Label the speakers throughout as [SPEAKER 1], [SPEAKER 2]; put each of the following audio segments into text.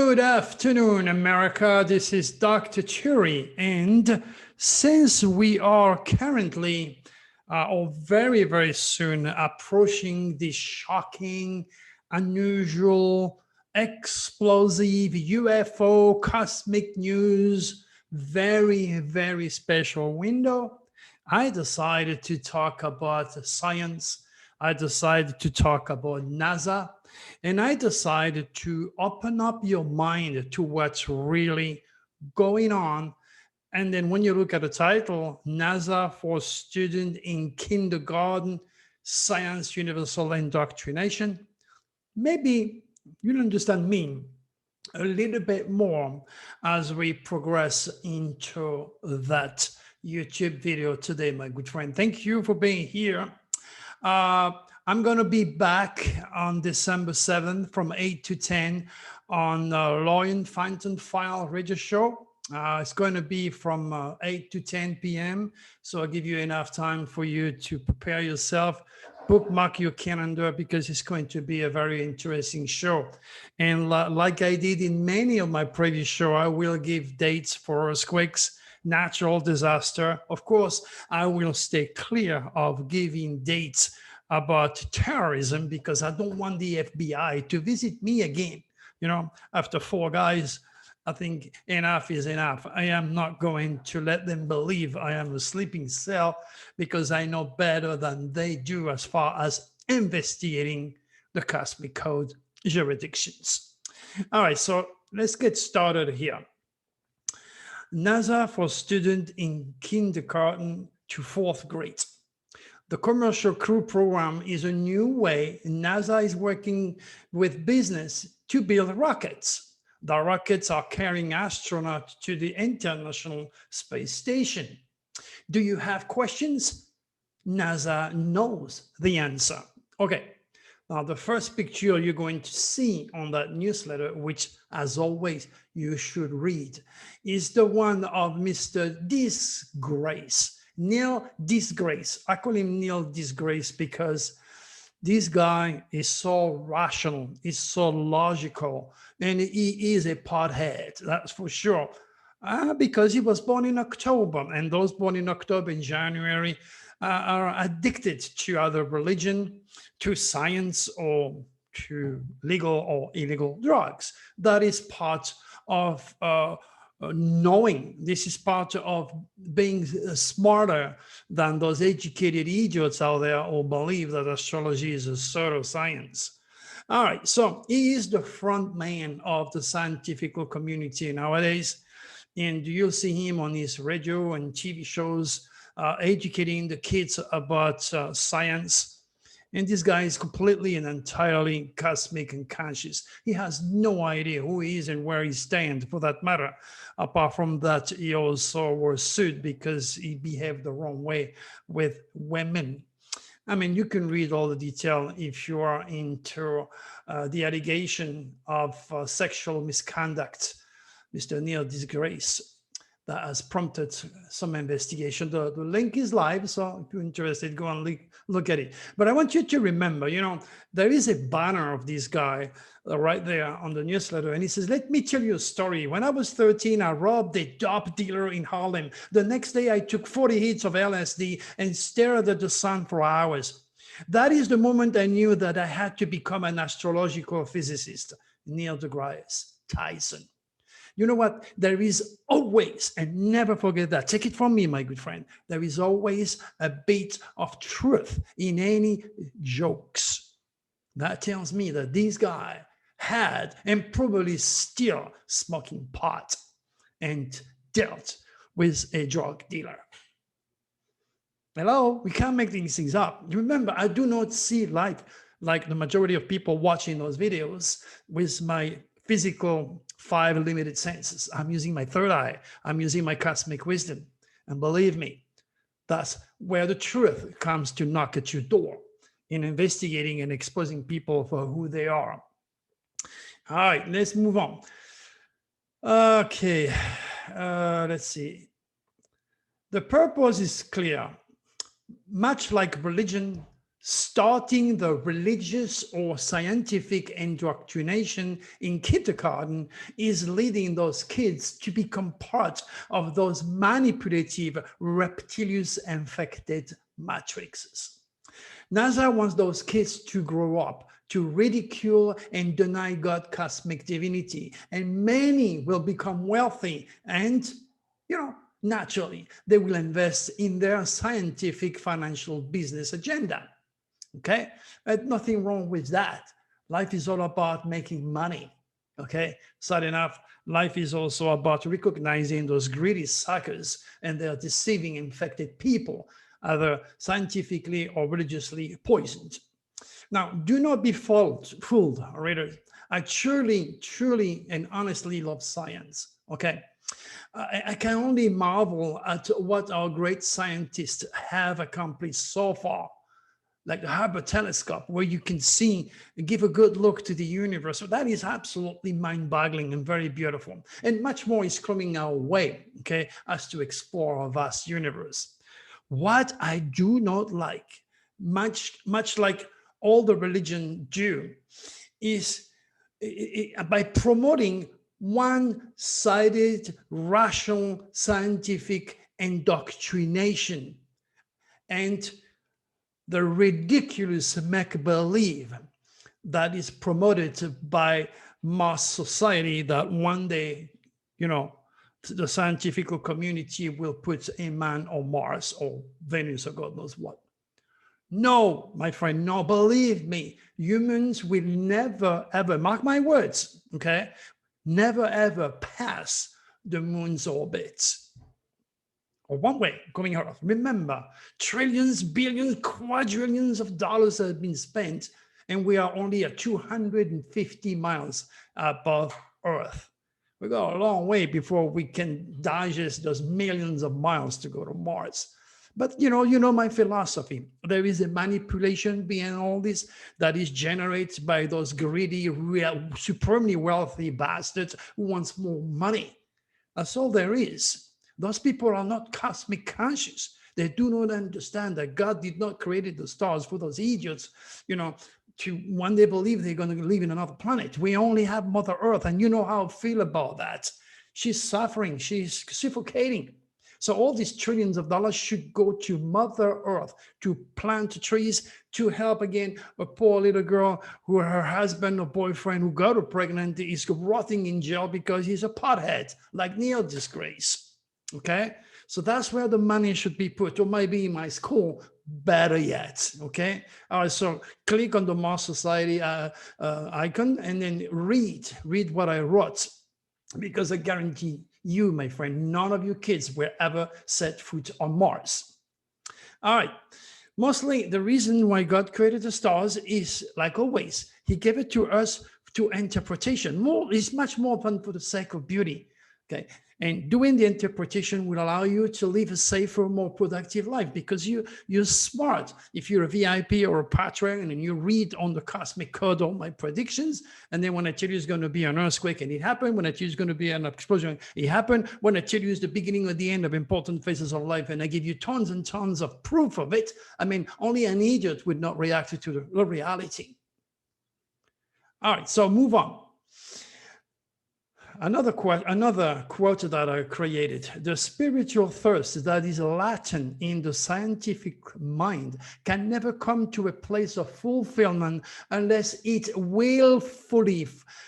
[SPEAKER 1] Good afternoon, America. This is Dr. Churi, and since we are currently or very, very soon approaching the shocking, unusual, explosive UFO cosmic news, very, very special window, I decided to talk about science. I decided to talk about NASA. And I decided to open up your mind to what's really going on. And then when you look at the title, NASA for Student in Kindergarten, Science Universal Indoctrination, maybe you'll understand me a little bit more as we progress into that YouTube video today, my good friend. Thank you for being here. I'm going to be back on December 7th from 8 to 10 on Lion Fountain File Radio Show. It's going to be from 8 to 10 p.m. So I'll give you enough time for you to prepare yourself, bookmark your calendar, because it's going to be a very interesting show. And like I did in many of my previous shows, I will give dates for earthquakes, natural disaster. Of course, I will stay clear of giving dates about terrorism because I don't want the FBI to visit me again. You know, after 4 guys, I think enough is enough. I am not going to let them believe I am a sleeping cell because I know better than they do as far as investigating the cosmic code jurisdictions. All right, so let's get started here. NASA for student in kindergarten to 4th grade. The Commercial Crew Program is a new way NASA is working with business to build rockets. The rockets are carrying astronauts to the International Space Station. Do you have questions? NASA knows the answer. Okay, now the first picture you're going to see on that newsletter, which as always you should read, is the one of Mr. Disgrace. Neil Disgrace. I call him Neil Disgrace because this guy is so rational, he's so logical, and he is a pothead, that's for sure. Because he was born in October, and those born in October and January are addicted to either religion, to science, or to legal or illegal drugs. That is part of knowing. This is part of being smarter than those educated idiots out there who believe that astrology is a pseudoscience. All right, so he is the front man of the scientific community nowadays, and you'll see him on his radio and TV shows educating the kids about science. And this guy is completely and entirely cosmic and conscious. He has no idea who he is and where he stands, for that matter. Apart from that, he also was sued because he behaved the wrong way with women. I mean, you can read all the detail if you are into the allegation of sexual misconduct, Mr. Neil Disgrace, that has prompted some investigation. The link is live, so if you're interested, go and look at it. But I want you to remember, you know, there is a banner of this guy right there on the newsletter, and he says, "Let me tell you a story. When I was 13, I robbed a dope dealer in Harlem. The next day, I took 40 hits of LSD and stared at the sun for hours. That is the moment I knew that I had to become an astrological physicist." Neil deGrasse Tyson. You know what? There is always, and never forget that, take it from me, my good friend, there is always a bit of truth in any jokes. That tells me that this guy had and probably still smoking pot and dealt with a drug dealer. Hello, we can't make these things up. Remember, I do not see like the majority of people watching those videos with my physical 5 limited senses. I'm using my third eye. I'm using my cosmic wisdom. And believe me, that's where the truth comes to knock at your door in investigating and exposing people for who they are. All right, let's move on. Okay, let's see. The purpose is clear. Much like religion, starting the religious or scientific indoctrination in kindergarten is leading those kids to become part of those manipulative reptilian infected matrices. NASA wants those kids to grow up to ridicule and deny God cosmic divinity, and many will become wealthy and, naturally, they will invest in their scientific, financial, business agenda. Okay, nothing wrong with that. Life is all about making money. Okay, sad enough, life is also about recognizing those greedy suckers and their deceiving infected people, either scientifically or religiously poisoned. Now, do not be fooled, readers. I truly, and honestly love science. Okay, I can only marvel at what our great scientists have accomplished so far, like the Hubble telescope, where you can see, give a good look to the universe. So that is absolutely mind-boggling and very beautiful. And much more is coming our way, okay, as to explore our vast universe. What I do not like, much like all the religion do, is by promoting one-sided, rational, scientific indoctrination and the ridiculous make-believe that is promoted by mass society that one day, the scientific community will put a man on Mars or Venus or God knows what. No, my friend, no, believe me, humans will never, ever, mark my words, okay, never, ever pass the moon's orbit. Or one way going Earth. Remember, trillions, billions, quadrillions of dollars have been spent, and we are only at 250 miles above Earth. We got a long way before we can digest those millions of miles to go to Mars. But you know my philosophy. There is a manipulation behind all this that is generated by those greedy, supremely wealthy bastards who wants more money. That's all there is. Those people are not cosmic conscious. They do not understand that God did not create the stars for those idiots, to one day believe they're going to live in another planet. We only have Mother Earth, and you know how I feel about that. She's suffering, she's suffocating. So all these trillions of dollars should go to Mother Earth to plant trees, to help again a poor little girl who her husband or boyfriend who got her pregnant is rotting in jail because he's a pothead, like Neil disgrace. Okay, so that's where the money should be put, or maybe in my school, better yet. Okay, all right, so click on the Mars Society icon and then read what I wrote, because I guarantee you, my friend, none of you kids will ever set foot on Mars. All right, mostly the reason why God created the stars is, like always, he gave it to us to interpretation. It's much more than for the sake of beauty. Okay, and doing the interpretation will allow you to live a safer, more productive life, because you're smart. If you're a VIP or a Patreon and you read on the cosmic code all my predictions, and then when I tell you it's going to be an earthquake and it happened, when I tell you it's going to be an explosion, it happened, when I tell you it's the beginning or the end of important phases of life, and I give you tons and tons of proof of it, I mean, only an idiot would not react to the reality. All right, so move on. Another quote that I created: the spiritual thirst that is latent in the scientific mind can never come to a place of fulfillment unless it willfully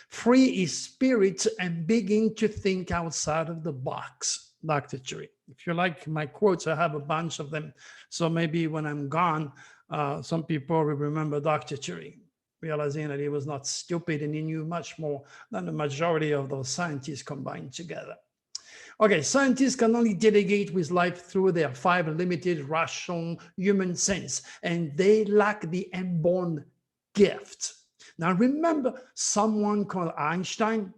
[SPEAKER 1] free its spirit and begin to think outside of the box. Dr. Cherry. If you like my quotes, I have a bunch of them. So maybe when I'm gone, some people will remember Dr. Cherry, realizing that he was not stupid and he knew much more than the majority of those scientists combined together. Okay, scientists can only delegate with life through their 5 limited rational human sense, and they lack the inborn gift. Now remember someone called Einstein?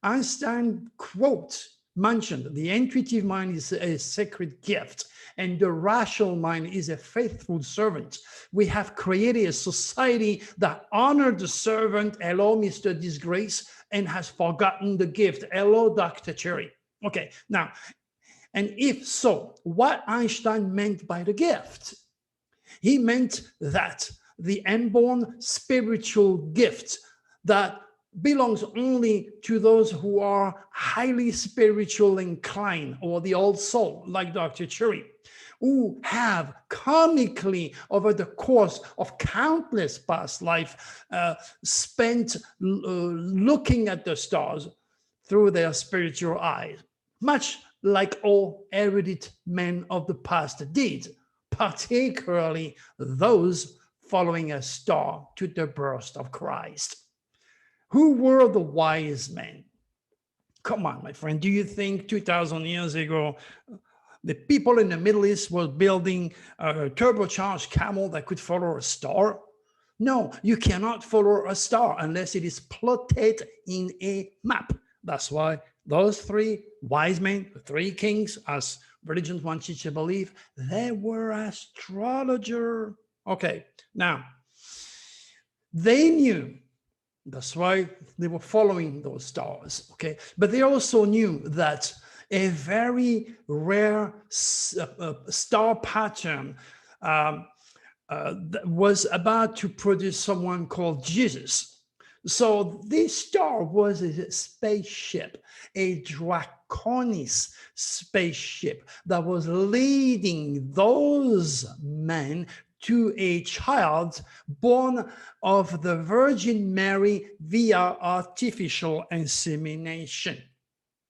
[SPEAKER 1] Einstein quote mentioned the intuitive mind is a sacred gift, and the rational mind is a faithful servant. We have created a society that honored the servant, hello, Mr. Disgrace, and has forgotten the gift, hello, Dr. Cherry. Okay, now, and if so, what Einstein meant by the gift? He meant that the unborn spiritual gift that belongs only to those who are highly spiritual inclined, or the old soul, like Dr. Chury, who have karmically, over the course of countless past life, spent looking at the stars through their spiritual eyes, much like all erudite men of the past did, particularly those following a star to the birth of Christ. Who were the wise men? Come on, my friend. Do you think 2,000 years ago, the people in the Middle East were building a turbocharged camel that could follow a star? No, you cannot follow a star unless it is plotted in a map. That's why those three wise men, the three kings, as religions want you to believe, they were astrologers. Okay, now, they knew. That's why they were following those stars, okay? But they also knew that a very rare star pattern was about to produce someone called Jesus. So this star was a spaceship, a Draconis spaceship that was leading those men to a child born of the Virgin Mary via artificial insemination.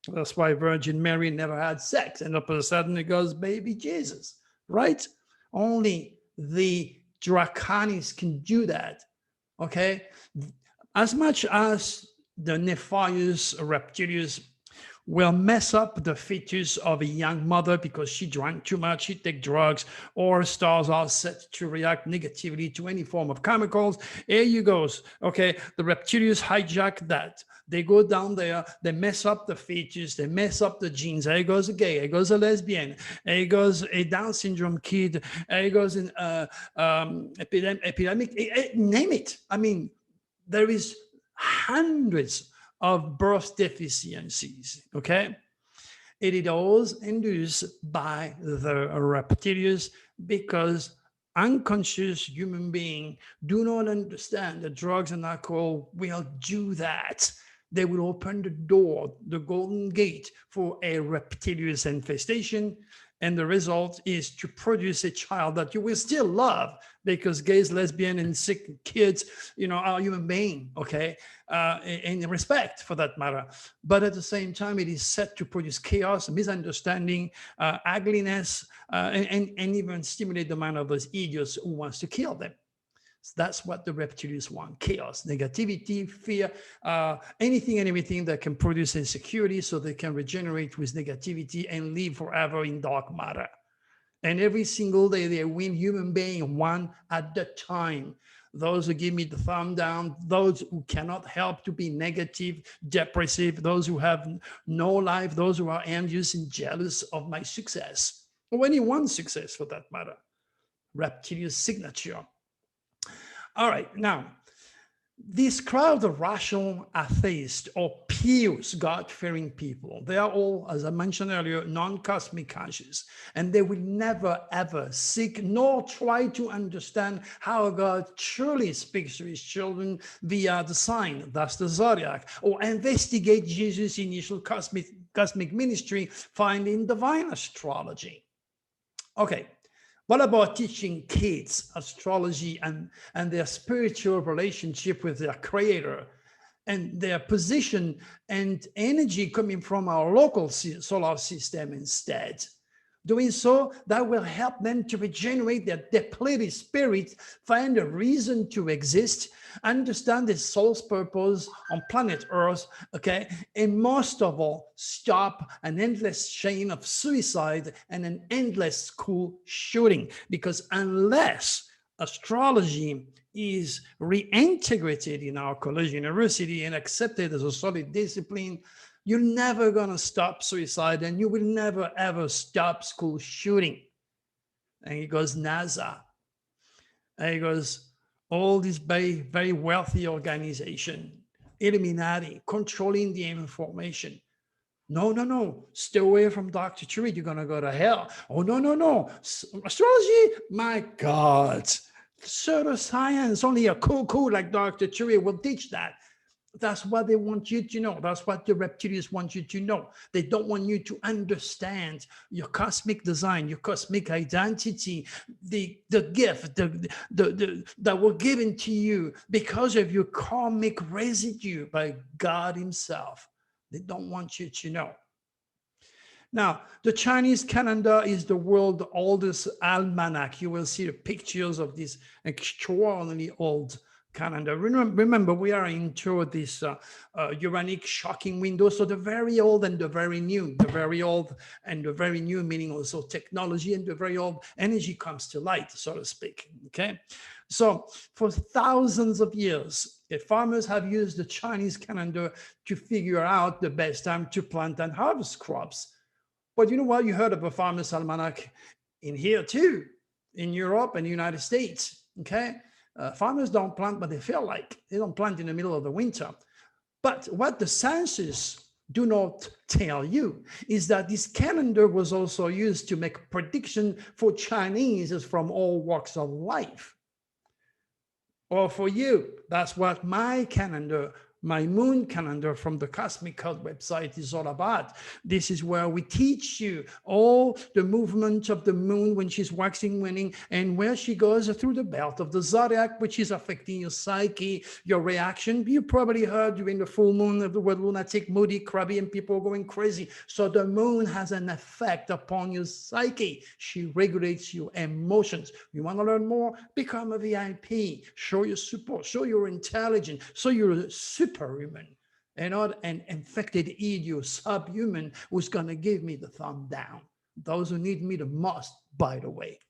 [SPEAKER 1] That's why Virgin Mary never had sex, and all of a sudden it goes baby Jesus, right? Only the Draconis can do that, okay? As much as the nefarious reptilians will mess up the fetus of a young mother because she drank too much, she take drugs, or stars are set to react negatively to any form of chemicals. Here you goes. Okay, the reptilians hijack that. They go down there, they mess up the fetus, they mess up the genes. Here goes a gay, here goes a lesbian, here goes a Down syndrome kid, here goes an epidemic, name it. I mean, there is hundreds of birth deficiencies, okay? It is always induced by the reptilians because unconscious human beings do not understand that drugs and alcohol will do that. They will open the door, the golden gate for a reptilian infestation. And the result is to produce a child that you will still love, because gays, lesbian, and sick kids, are human beings, okay? And respect for that matter. But at the same time, it is set to produce chaos, misunderstanding, ugliness, and even stimulate the mind of those idiots who wants to kill them. So that's what the reptilians want: chaos, negativity, fear, anything and everything that can produce insecurity so they can regenerate with negativity and live forever in dark matter. And every single day they win human being one at a time. Those who give me the thumb down, those who cannot help to be negative, depressive, those who have no life, those who are envious and jealous of my success, or anyone's success for that matter. Reptilian signature. All right, now, this crowd of rational atheists or pious God-fearing people, they are all, as I mentioned earlier, non-cosmic conscious, and they will never, ever seek nor try to understand how God truly speaks to his children via the sign, thus the zodiac, or investigate Jesus' initial cosmic ministry found in divine astrology. Okay. What about teaching kids astrology and their spiritual relationship with their creator and their position and energy coming from our local solar system instead? Doing so, that will help them to regenerate their depleted spirit, find a reason to exist, understand their soul's purpose on planet Earth, okay? And most of all, stop an endless chain of suicide and an endless school shooting. Because unless astrology is reintegrated in our college university and accepted as a solid discipline, you're never going to stop suicide, and you will never, ever stop school shooting. And he goes NASA. And he goes all this very, very wealthy organization, Illuminati, controlling the information. No, no, no. Stay away from Dr. Chiri. You're going to go to hell. Oh, no, no, no. Astrology? My God. Pseudoscience. Only a cool like Dr. Chiri will teach that. That's what they want you to know. That's what the reptilians want you to know. They don't want you to understand your cosmic design, your cosmic identity, the gift that were given to you because of your karmic residue by God Himself. They don't want you to know. Now, the Chinese calendar is the world's oldest almanac. You will see the pictures of this extraordinarily old calendar. Remember, we are into this Uranic shocking window. So the very old and the very new, the very old and the very new, meaning also technology, and the very old energy comes to light, so to speak. Okay. So for thousands of years, farmers have used the Chinese calendar to figure out the best time to plant and harvest crops. But you know what? You heard of a farmer's almanac in here too, in Europe and the United States. Okay. Farmers don't plant, but they feel like they don't plant in the middle of the winter. But what the sciences do not tell you is that this calendar was also used to make prediction for Chinese from all walks of life. Or for you, that's what my calendar, my moon calendar from the Cosmic Code website is all about. This is where we teach you all the movement of the moon when she's waxing, waning, and where she goes through the belt of the zodiac, which is affecting your psyche, your reaction. You probably heard during the full moon of the word lunatic, moody, crabby, and people going crazy. So the moon has an effect upon your psyche. She regulates your emotions. You want to learn more? Become a VIP. Show your support. Show your intelligence. Show your superhuman and not an infected idiot subhuman who's going to give me the thumb down. Those who need me the most, by the way.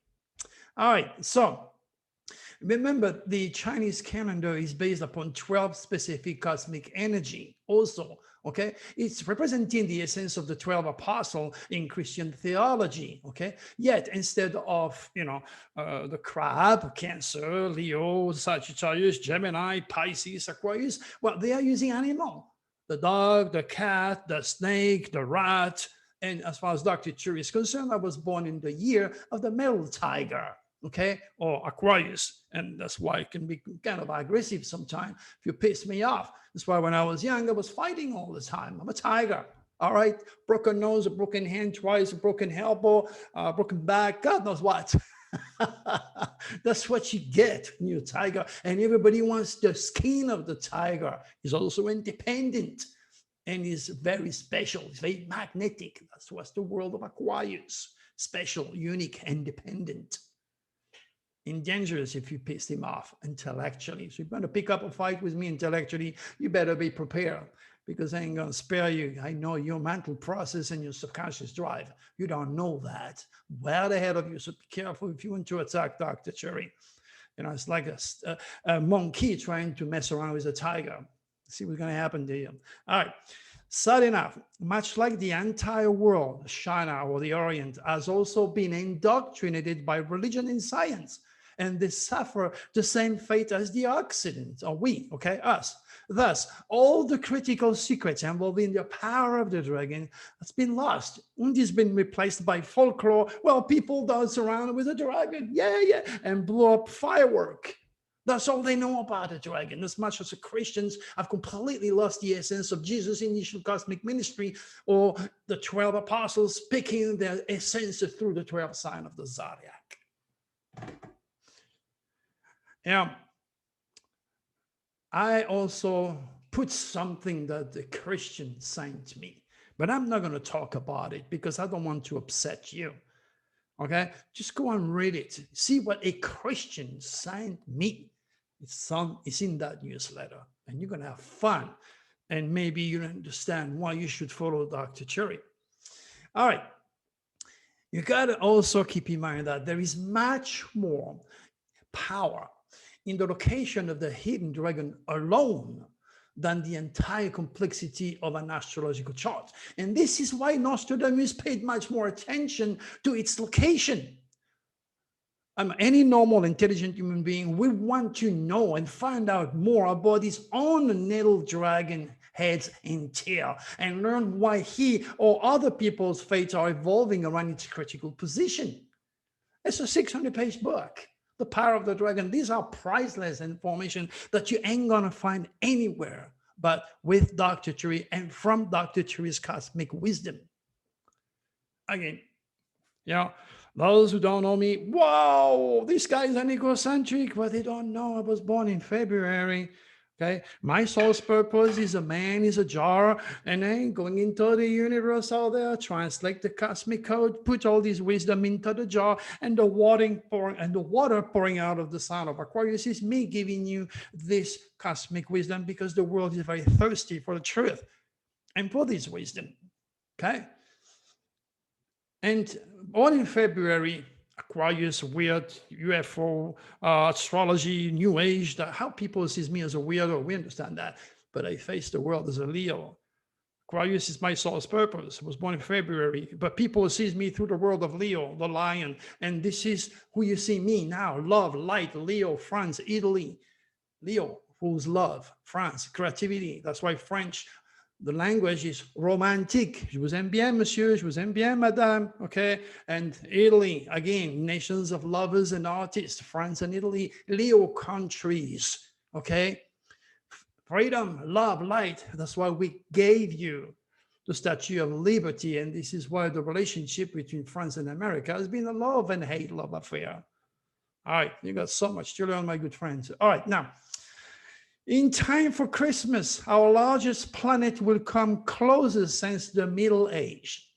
[SPEAKER 1] All right, so remember, the Chinese calendar is based upon 12 specific cosmic energy also, okay? It's representing the essence of the 12 apostles in Christian theology, okay? Yet instead of, the crab, Cancer, Leo, Sagittarius, Gemini, Pisces, Aquarius, well, they are using animal. The dog, the cat, the snake, the rat. And as far as Dr. Churi is concerned, I was born in the year of the male tiger, okay, or Aquarius. And that's why it can be kind of aggressive sometimes if you piss me off. That's why when I was young, I was fighting all the time. I'm a tiger, all right? Broken nose, a broken hand twice, a broken elbow, broken back, God knows what. That's what you get when you're a tiger. And everybody wants the skin of the tiger. He's also independent and is very special. It's very magnetic. That's what's the world of Aquarius. Special, unique, independent. And dangerous if you piss him off intellectually. So if you're going to pick up a fight with me intellectually, you better be prepared, because I ain't going to spare you. I know your mental process and your subconscious drive. You don't know that. Well ahead of you, so be careful if you want to attack Dr. Cherry. It's like a monkey trying to mess around with a tiger. See what's going to happen to you. All right. Sad enough, much like the entire world, China or the Orient has also been indoctrinated by religion and science, and they suffer the same fate as the Occident, or we, okay, us. Thus, all the critical secrets involving the power of the dragon has been lost and has been replaced by folklore. Well, people dance around with a dragon, yeah, and blow up firework. That's all they know about the dragon. As much as the Christians have completely lost the essence of Jesus' initial cosmic ministry, or the 12 apostles speaking their essence through the 12 sign of the zodiac. Now, I also put something that the Christian sent me, but I'm not going to talk about it because I don't want to upset you. Okay, just go and read it. See what a Christian sent me. It's in that newsletter, and you're going to have fun. And maybe you understand why you should follow Dr. Cherry. All right. You got to also keep in mind that there is much more power in the location of the hidden dragon alone than the entire complexity of an astrological chart. And this is why Nostradamus paid much more attention to its location. Any normal, intelligent human being will want to know and find out more about his own natal dragon heads and tail and learn why he or other people's fates are evolving around its critical position. It's a 600-page book, The Power of the Dragon. These are priceless information that you ain't gonna find anywhere but with Dr. Turi and from Dr. Turi's cosmic wisdom. Again, you know, those who don't know me, wow, this guy is an egocentric, but they don't know I was born in February. Okay, my soul's purpose is a man, is a jar, and then going into the universe out there, translate the cosmic code, put all this wisdom into the jar, and the water pouring out of the sign of Aquarius is me giving you this cosmic wisdom because the world is very thirsty for the truth and for this wisdom. Okay. And born in February, Aquarius, weird, UFO, astrology, New Age, how people see me as a weirdo, we understand that. But I face the world as a Leo. Aquarius is my soul's purpose. I was born in February, but people see me through the world of Leo, the lion. And this is who you see me now. Love, light, Leo, France, Italy. Leo rules love, France, creativity. That's why French, the language is romantic. Je vous aime bien, monsieur. Je vous aime bien, madame. Okay. And Italy, again, nations of lovers and artists, France and Italy, Leo countries. Okay. Freedom, love, light. That's why we gave you the Statue of Liberty. And this is why the relationship between France and America has been a love and hate love affair. All right. You got so much to learn, my good friends. All right. Now, in time for Christmas, our largest planet will come closest since the Middle Age.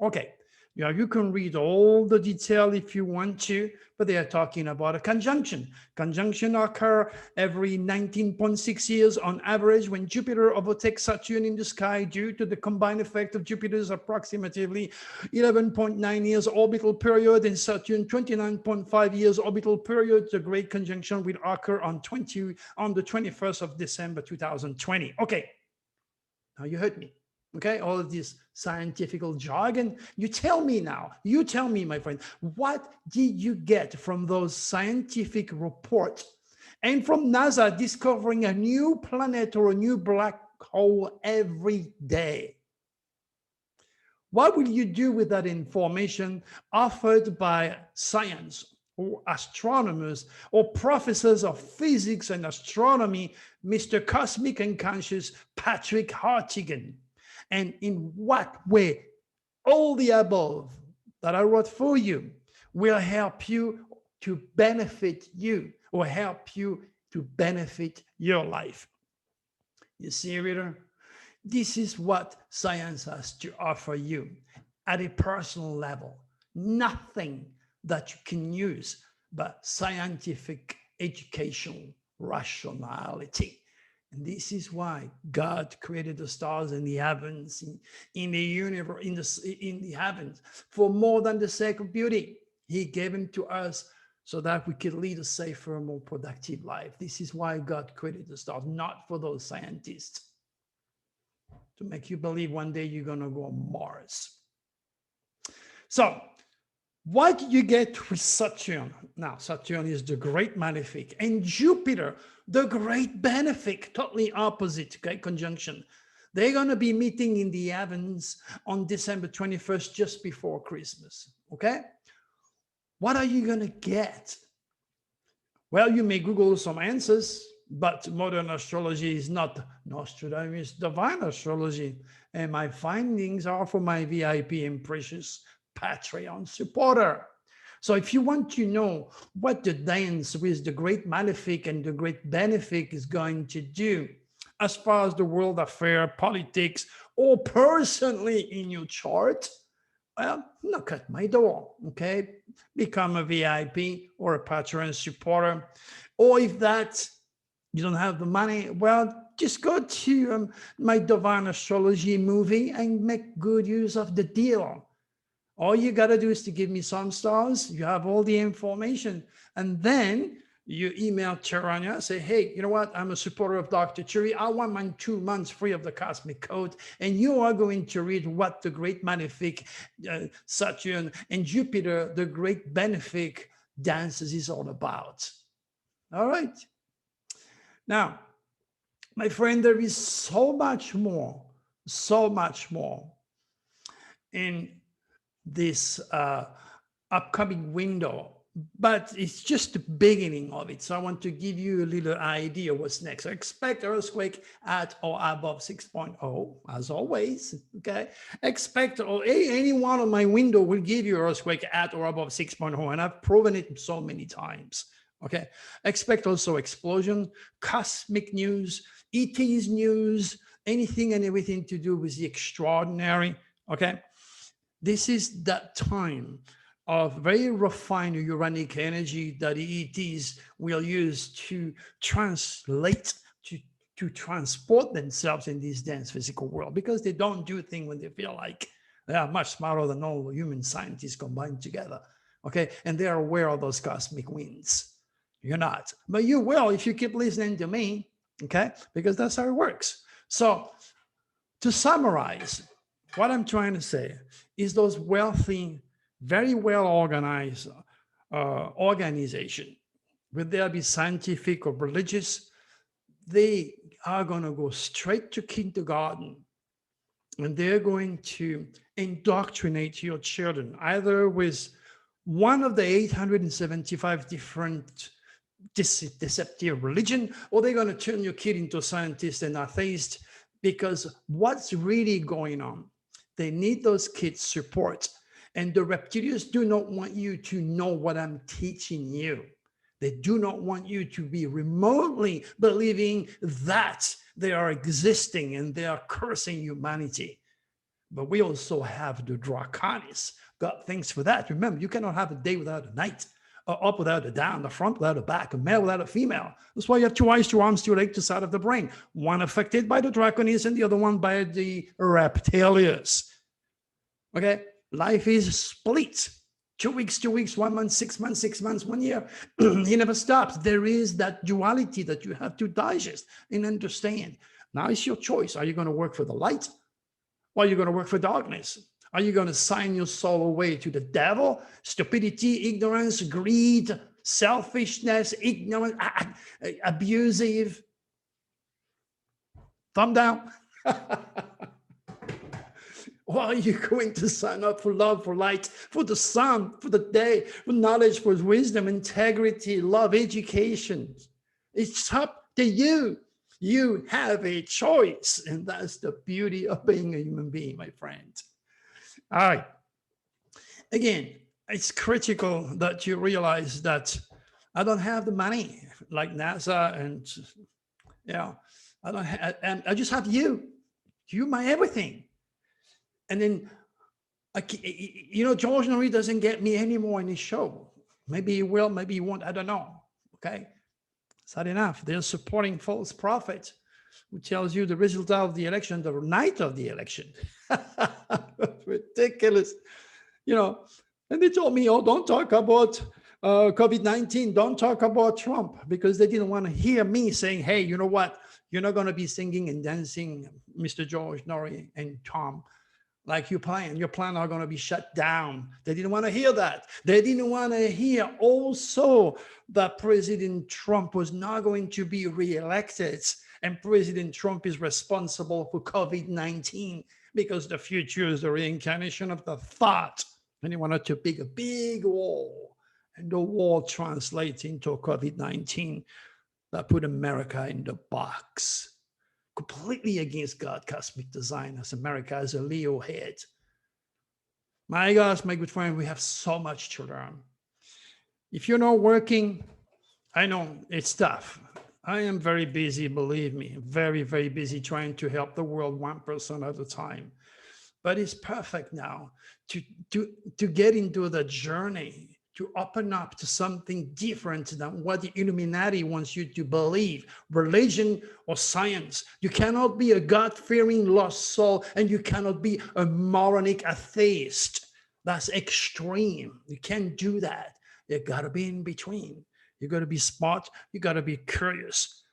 [SPEAKER 1] Okay, yeah, you can read all the detail if you want to, but they are talking about a conjunction. Conjunction occur every 19.6 years on average when Jupiter overtakes Saturn in the sky due to the combined effect of Jupiter's approximately 11.9 years orbital period and Saturn 29.5 years orbital period. The Great Conjunction will occur on the 21st of December 2020. Okay, now you heard me. Okay, all of this scientific jargon. You tell me now, my friend, what did you get from those scientific reports and from NASA discovering a new planet or a new black hole every day? What will you do with that information offered by science or astronomers or professors of physics and astronomy, Mr. Cosmic and Conscious Patrick Hartigan? And in what way all the above that I wrote for you will help you to benefit you or help you to benefit your life? You see, reader, this is what science has to offer you at a personal level. Nothing that you can use but scientific educational rationality. And this is why God created the stars and the heavens, in the universe, in the heavens, for more than the sake of beauty. He gave them to us so that we could lead a safer, more productive life. This is why God created the stars, not for those scientists, to make you believe one day you're going to go on Mars. So, what do you get with Saturn? Now, Saturn is the great malefic, and Jupiter, the great benefic, totally opposite, okay, conjunction. They're going to be meeting in the heavens on December 21st, just before Christmas, okay? What are you going to get? Well, you may Google some answers, but modern astrology is not Nostradamus' divine astrology, and my findings are for my VIP and precious Patreon supporter. So if you want to know what the dance with the great malefic and the great benefic is going to do as far as the world affair, politics, or personally in your chart, well, knock at my door, okay? Become a VIP or a Patreon supporter. Or if that, you don't have the money, well, just go to my Divine Astrology movie and make good use of the deal. All you got to do is to give me some stars. You have all the information. And then you email Charanya, say, hey, you know what? I'm a supporter of Dr. Turi. I want my 2 months free of the cosmic code. And you are going to read what the great malefic, Saturn and Jupiter, the great benefic dances is all about. All right. Now, My friend, there is so much more in this upcoming window, but it's just the beginning of it. So I want to give you a little idea what's next. So expect earthquake at or above 6.0, as always. Okay, expect, or any one of my window will give you earthquake at or above 6.0, and I've proven it so many times. Okay, expect also explosion, cosmic news, ET's news, anything and everything to do with the extraordinary. Okay, this is that time of very refined uranic energy that the ETs will use to translate, to transport themselves in this dense physical world, because they don't do things when they feel like. They are much smarter than all human scientists combined together. Okay, and they are aware of those cosmic winds. You're not, but you will if you keep listening to me. Okay, because that's how it works. So to summarize, what I'm trying to say is those wealthy, very well organized organization, whether they be scientific or religious, they are going to go straight to kindergarten, and they're going to indoctrinate your children either with one of the 875 different deceptive religion, or they're going to turn your kid into a scientist and atheist. Because what's really going on, they need those kids' support. And the reptilians do not want you to know what I'm teaching you. They do not want you to be remotely believing that they are existing and they are cursing humanity. But we also have the Draconis. God thanks for that. Remember, you cannot have a day without a night, or up without a down, the front without a back, a male without a female. That's why you have 2 eyes, 2 arms, 2 legs, 2 sides of the brain. One affected by the Draconis and the other one by the reptilians. Okay? Life is split. 2 weeks, 2 weeks, 1 month, 6 months, 6 months, 1 year. It never stops. There is that duality that you have to digest and understand. Now it's your choice. Are you going to work for the light, or are you going to work for darkness? Are you going to sign your soul away to the devil? Stupidity, ignorance, greed, selfishness, ignorance, abusive. Thumb down. Or are you going to sign up for love, for light, for the sun, for the day, for knowledge, for wisdom, integrity, love, education? It's up to you. You have a choice. And that's the beauty of being a human being, my friend. All right. Again, it's critical that you realize that I don't have the money like NASA, and I don't have, and I just have you. You, my everything. And then, George Norrie doesn't get me anymore in his show. Maybe he will, maybe he won't. I don't know. Okay, sad enough. They're supporting false prophets who tells you the result of the election the night of the election. Ridiculous, And they told me, "Oh, don't talk about COVID-19. Don't talk about Trump," because they didn't want to hear me saying, "Hey, you know what? You're not going to be singing and dancing, Mr. George Norrie and Tom, like you plan. Your plan are going to be shut down." They didn't want to hear that. They didn't want to hear also that President Trump was not going to be reelected, and President Trump is responsible for COVID-19 because the future is the reincarnation of the thought. And they wanted to dig a big wall, and the wall translates into COVID-19 that put America in the box. Completely against God, cosmic design, as America as a Leo head. My gosh, my good friend, we have so much to learn. If you're not working, I know it's tough. I am very busy, believe me, very, very busy trying to help the world 1% at a time. But it's perfect now to get into the journey, to open up to something different than what the Illuminati wants you to believe, religion or science. You cannot be a God-fearing lost soul, and you cannot be a moronic atheist. That's extreme. You can't do that. You got to be in between. You got to be smart. You got to be curious.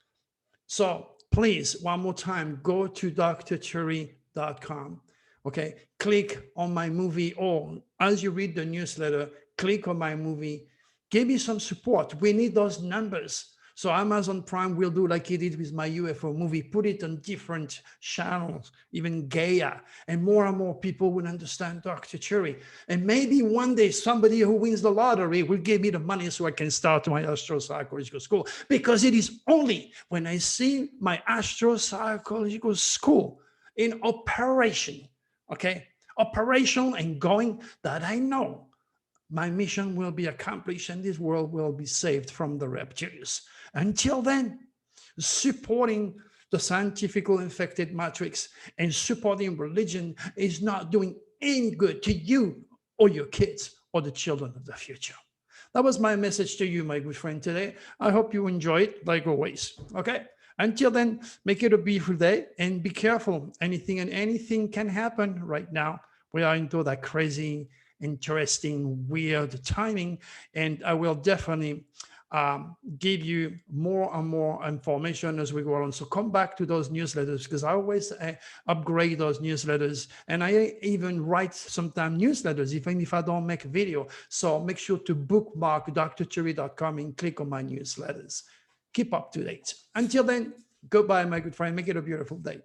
[SPEAKER 1] So please, one more time, go to drcherry.com. Okay, click on my movie, or as you read the newsletter, click on my movie. Give me some support. We need those numbers So Amazon Prime will do like it did with my UFO movie, put it on different channels, even Gaia, and more people will understand Dr. Cherry. And maybe one day somebody who wins the lottery will give me the money so I can start my astropsychological school, because it is only when I see my astropsychological school in operation, okay, operational and going, that I know my mission will be accomplished and this world will be saved from the reptilians. Until then, supporting the scientifical infected matrix and supporting religion is not doing any good to you or your kids or the children of the future. That was my message to you, my good friend, today. I hope you enjoy it, like always. Okay? Until then, make it a beautiful day and be careful. Anything can happen right now. We are into that crazy, interesting, weird timing, and I will definitely give you more and more information as we go on. So come back to those newsletters, because I always upgrade those newsletters, and I even write sometimes newsletters even if I don't make a video. So make sure to bookmark drcherry.com and click on my newsletters. Keep up to date. Until then, goodbye, my good friend. Make it a beautiful day.